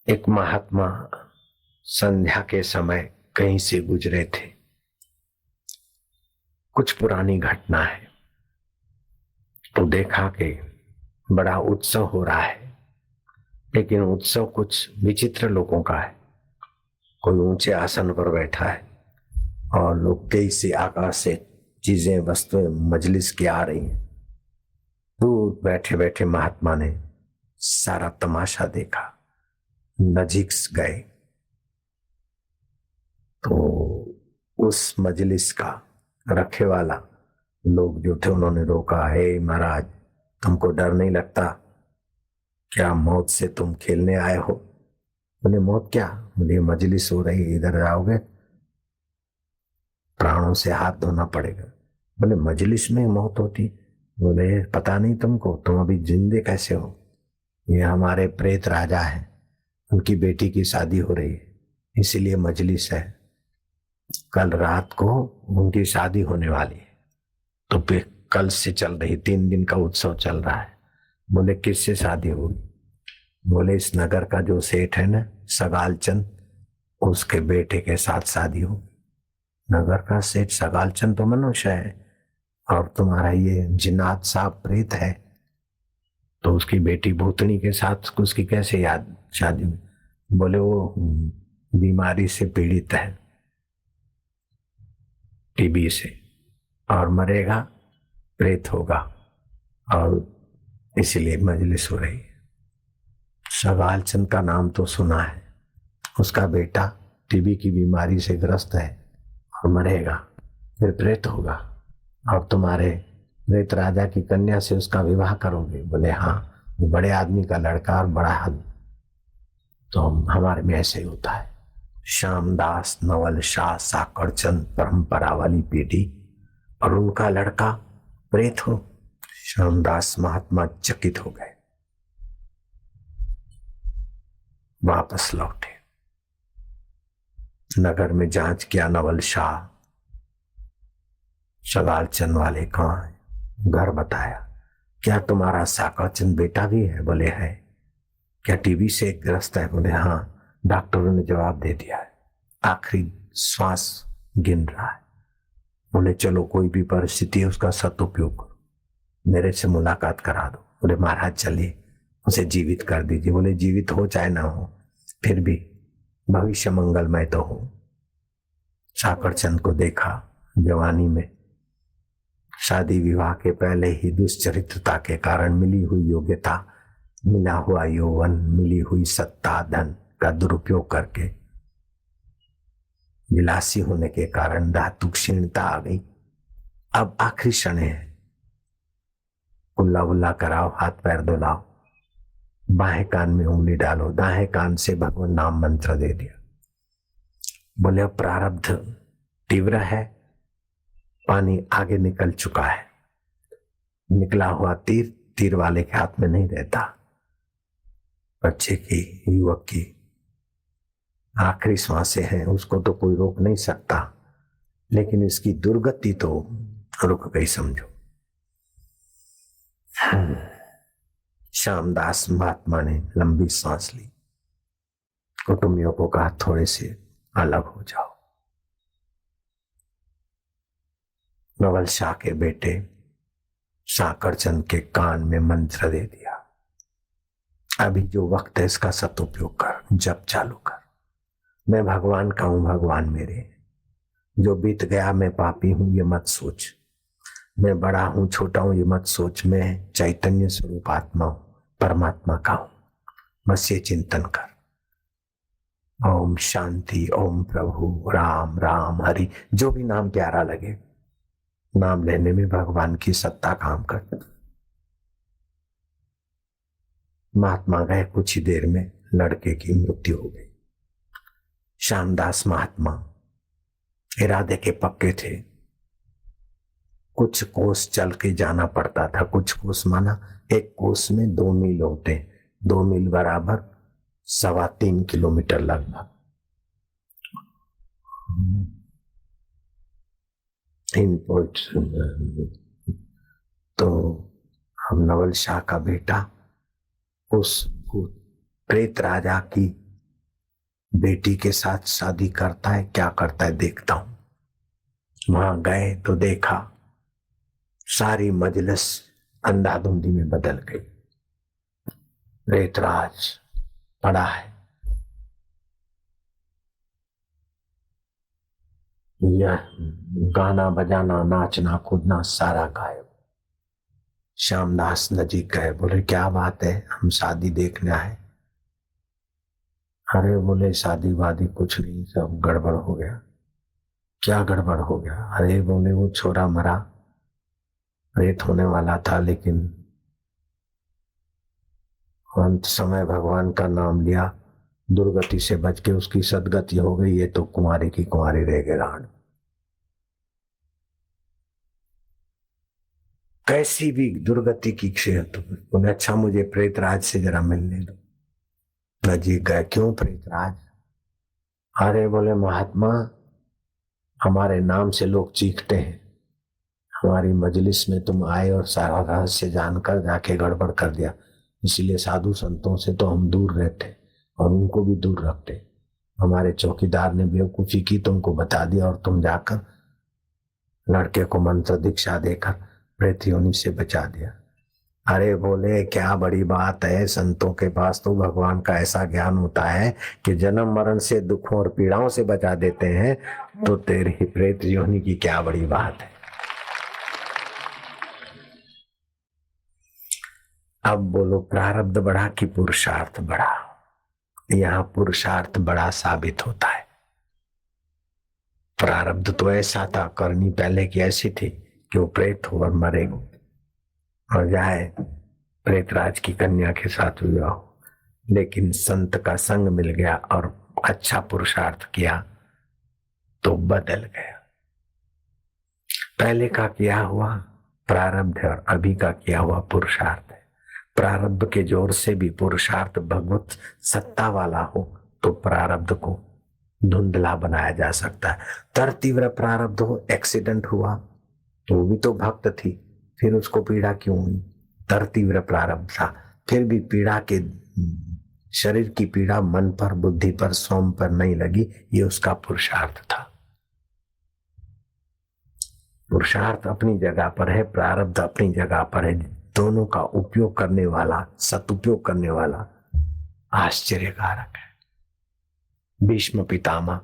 एक महात्मा संध्या के समय कहीं से गुजरे थे। कुछ पुरानी घटना है तो देखा कि बड़ा उत्सव हो रहा है, लेकिन उत्सव कुछ विचित्र लोगों का है। कोई ऊंचे आसन पर बैठा है और लोग तेज से आकाश से चीजें वस्तुएं मजलिस की आ रही हैं। दूर बैठे बैठे महात्मा ने सारा तमाशा देखा। नजीक गए तो उस मजलिस का रखे वाला लोग जो थे उन्होंने रोका, हे महाराज, तुमको डर नहीं लगता क्या? मौत से तुम खेलने आए हो? बोले मौत क्या? बोले मजलिस हो रही, इधर आओगे प्राणों से हाथ धोना पड़ेगा। बोले मजलिस में मौत होती? बोले पता नहीं तुमको, तुम अभी जिंदे कैसे हो? ये हमारे प्रेत राजा हैं, उनकी बेटी की शादी हो रही है, इसीलिए मजलिस है। कल रात को उनकी शादी होने वाली है, तो फिर कल से चल रही 3 दिन का उत्सव चल रहा है। बोले किससे शादी होगी? बोले इस नगर का जो सेठ है ना, सगाल चंद, उसके बेटे के साथ शादी होगी। नगर का सेठ सगाल चंद तो मनुष्य है और तुम्हारा ये जिन्नात साहब प्रेत है, तो उसकी बेटी भूतनी के साथ उसकी कैसे याद शादी हुई? बोले वो बीमारी से पीड़ित है, टीबी से, और मरेगा, प्रेत होगा, और इसीलिए मजलिस हो रही है। सगाल चंद का नाम तो सुना है, उसका बेटा टीबी की बीमारी से ग्रस्त है और मरेगा, फिर प्रेत होगा, और तुम्हारे प्रेत राजा की कन्या से उसका विवाह करोगे? बोले हाँ, वो बड़े आदमी का लड़का और बड़ा आदमी, तो हमारे में ऐसे ही होता है। श्यामदास, नवल शाह, साकरचंद परंपरा वाली पीढ़ी, और उनका लड़का प्रेत हो। श्यामदास महात्मा चकित हो गए, वापस लौटे। नगर में जांच किया, नवल शाह, सगालचंद वाले कहाँ है? घर बताया। क्या तुम्हारा साकरचंद बेटा भी है? बोले है। क्या टीबी से ग्रस्त है? बोले हाँ। डॉक्टरों ने जवाब दे दिया है, आखिरी श्वास गिन रहा है। बोले चलो कोई भी परिस्थिति है उसका सदुपयोग करो, मेरे से मुलाकात करा दो। बोले महाराज चलिए, उसे जीवित कर दीजिए। बोले जीवित हो चाहे ना हो, फिर भी भविष्य मंगलमय तो हो। साकरचंद को देखा, जवानी में शादी विवाह के पहले ही दुश्चरित्रता के कारण मिली हुई योग्यता, मिला हुआ यौवन, मिली हुई सत्ता, धन का दुरुपयोग करके विलासी होने के कारण धातु क्षीणता आ गई। अब आखिरी क्षण है, उल्ला उल्ला कराओ, हाथ पैर धुलाओ, बाएं कान में उंगली डालो, दाएं कान से भगवान नाम मंत्र दे दिया। बोले अब प्रारब्ध तीव्र है, पानी आगे निकल चुका है, निकला हुआ तीर तीर वाले के हाथ में नहीं रहता। बच्चे की, युवक की आखिरी सांसें हैं, उसको तो कोई रोक नहीं सकता, लेकिन इसकी दुर्गति तो रुक गई समझो। श्यामदास महात्मा ने लंबी सांस ली, कुटुंबियों को कहा थोड़े से अलग हो जाओ। नवल शाह के बेटे साकरचंद के कान में मंत्र दे दिया, अभी जो वक्त है इसका सदुपयोग कर, जप चालू कर। मैं भगवान का हूं, भगवान मेरे। जो बीत गया मैं पापी हूं ये मत सोच, मैं बड़ा हूं छोटा हूं ये मत सोच, मैं चैतन्य स्वरूप आत्मा हूं, परमात्मा का हूं, बस ये चिंतन कर। ओम शांति, ओम प्रभु, राम राम हरि, जो भी नाम प्यारा लगे, नाम लेने में भगवान की सत्ता काम कर। महात्मा गए, कुछ ही देर में लड़के की मृत्यु हो गई। श्यामदास महात्मा इरादे के पक्के थे, कुछ कोस चल के जाना पड़ता था। कुछ कोस माना 1 कोस में 2 मील होते, 2 मील बराबर 3.25 किलोमीटर लगभग। तो हम नवल शाह का बेटा उस प्रेत राजा की बेटी के साथ शादी करता है, क्या करता है देखता हूं। वहां गए तो देखा सारी मजलिस अंधाधुंधी में बदल गई। प्रेतराज पड़ा है, यह गाना बजाना नाचना कूदना सारा गायब। श्यामदास नजीक गए, बोले क्या बात है, हम शादी देखने आए। अरे बोले शादी वादी कुछ नहीं, सब गड़बड़ हो गया। क्या गड़बड़ हो गया? अरे बोले वो छोरा मरा, प्रेत होने वाला था, लेकिन अंत समय भगवान का नाम लिया, दुर्गति से बच के उसकी सदगति हो गई। ये तो कुंवारी की कुंवारी रह गए राण। कैसी भी दुर्गति की क्षेत्र। बोले अच्छा मुझे प्रेतराज से जरा मिलने दो। नजीक गए, क्यों प्रेतराज? अरे बोले महात्मा, हमारे नाम से लोग चीखते हैं, हमारी मजलिस में तुम आए और सारा रहस्य जानकर जाके गड़बड़ कर दिया, इसलिए साधु संतों से तो हम दूर रहते और उनको भी दूर रखते। हमारे चौकीदार ने बेवकूफी की, तुमको बता दिया और तुम जाकर लड़के को मंत्र दीक्षा देकर प्रेत योनि से बचा दिया। अरे बोले क्या बड़ी बात है, संतों के पास तो भगवान का ऐसा ज्ञान होता है कि जन्म मरण से दुखों और पीड़ाओं से बचा देते हैं, तो तेरी प्रेत योनि की क्या बड़ी बात है। अब बोलो प्रारब्ध बड़ा कि पुरुषार्थ बड़ा? यहाँ पुरुषार्थ बड़ा साबित होता है। प्रारब्ध तो ऐसा था, करनी पहले की ऐसी थी कि वो प्रेत हो और मरे और जाए प्रेतराज की कन्या के साथ विवाह हो, लेकिन संत का संग मिल गया और अच्छा पुरुषार्थ किया तो बदल गया। पहले का किया हुआ प्रारब्ध है और अभी का किया हुआ पुरुषार्थ है। प्रारब्ध के जोर से भी पुरुषार्थ भगवत सत्ता वाला हो तो प्रारब्ध को धुंधला बनाया जा सकता है। तर तीव्र प्रारब्ध हो, एक्सीडेंट हुआ तो वो भी तो भक्त थी, फिर उसको पीड़ा क्यों हुई? तर तीव्र प्रारब्ध था, फिर भी पीड़ा के शरीर की पीड़ा मन पर, बुद्धि पर, सोम पर नहीं लगी, ये उसका पुरुषार्थ था। पुरुषार्थ अपनी जगह पर है, प्रारब्ध अपनी जगह पर है। दोनों का उपयोग करने वाला, सदुपयोग करने वाला आश्चर्यकारक है। भीष्म पितामह